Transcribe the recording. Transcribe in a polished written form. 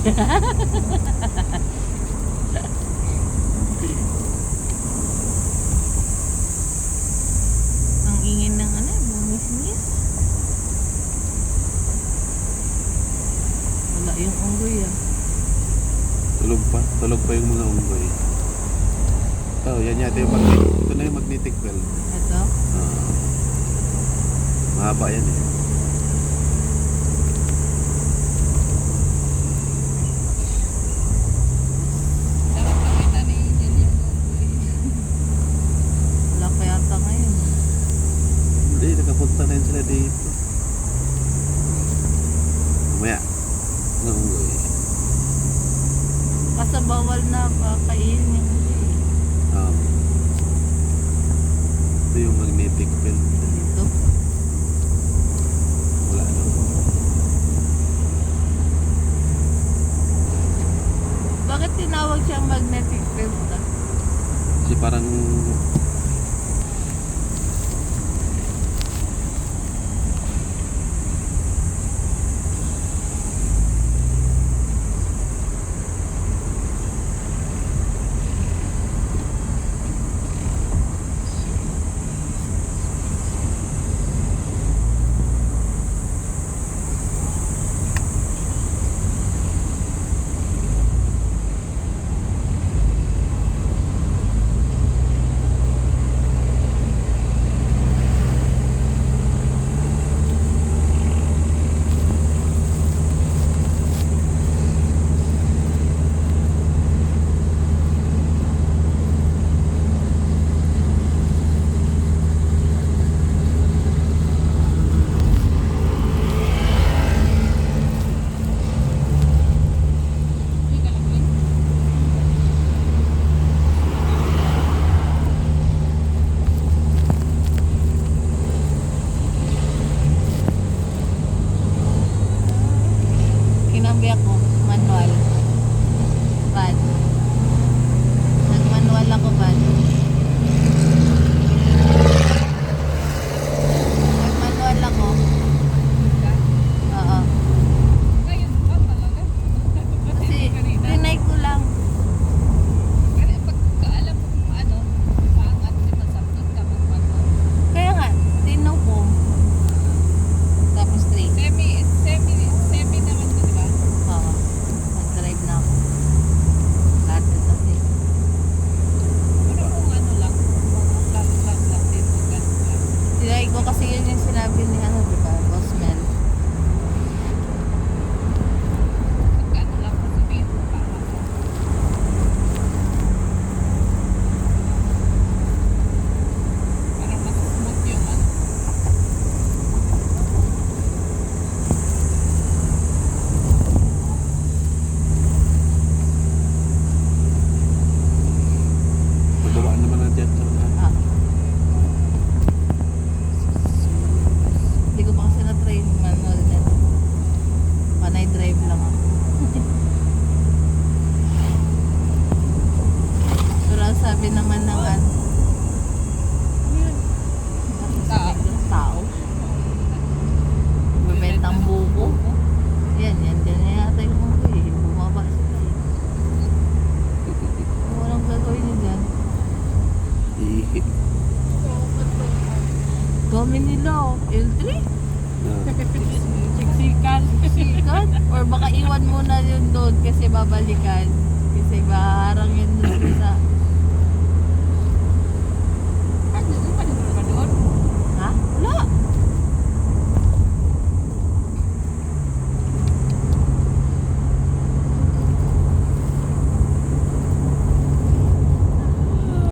Ang ingin ng ano, bumisnis. Wala yung unggoy ah. Tulog pa yung mga unggoy. Oh, yan yata yung ito na yung magnetic well. Ito? Mahaba yan eh. Wala pa yata ngayon. Hindi, nakapunta na yun sila dito. Mamaya. Mga unggoy. Kasi bawal na kakainin yung unggoy. Ito yung magnetic well. Dito. Wala na. Bakit tinawag siyang magnetic field ah? Kasi parang Kinambi ako, manual. Bad. Nag-manual ako bad. Nag-manual ako. Oo. Ngayon pa talaga. Kasi tinay ko lang. Kasi pagka alam mo kung ano, paangat di masakit ka magmanual. Kaya nga, tinaw ko. Tapos straight. Semi naman to, di ba? Oo. Nag-drive na ako. Lahat na kasi. Pero kung ano lang, lang din, ganun lang. Tinay ko kasi yun yung sinabi ni ano, diba? Boss Mel. Pagka ano lang, sabihin mo paangat lang. Para mas smooth yung ano. magbabaan naman na dyan. Ah. Hindi ko pa kasi na-try yung manual nito. Panay drive lang ako. Pero ang sabi naman ng ano, Tao. tao. Bebentang buko. Yan na yata yung mga eh. Bumaba sila eh. Walang gagawin niya dyan. Dami nila oh. L3? Siksikan. Sikat? Or baka iwan muna yun doon kasi babalikan. Kasi baharang yun doon sa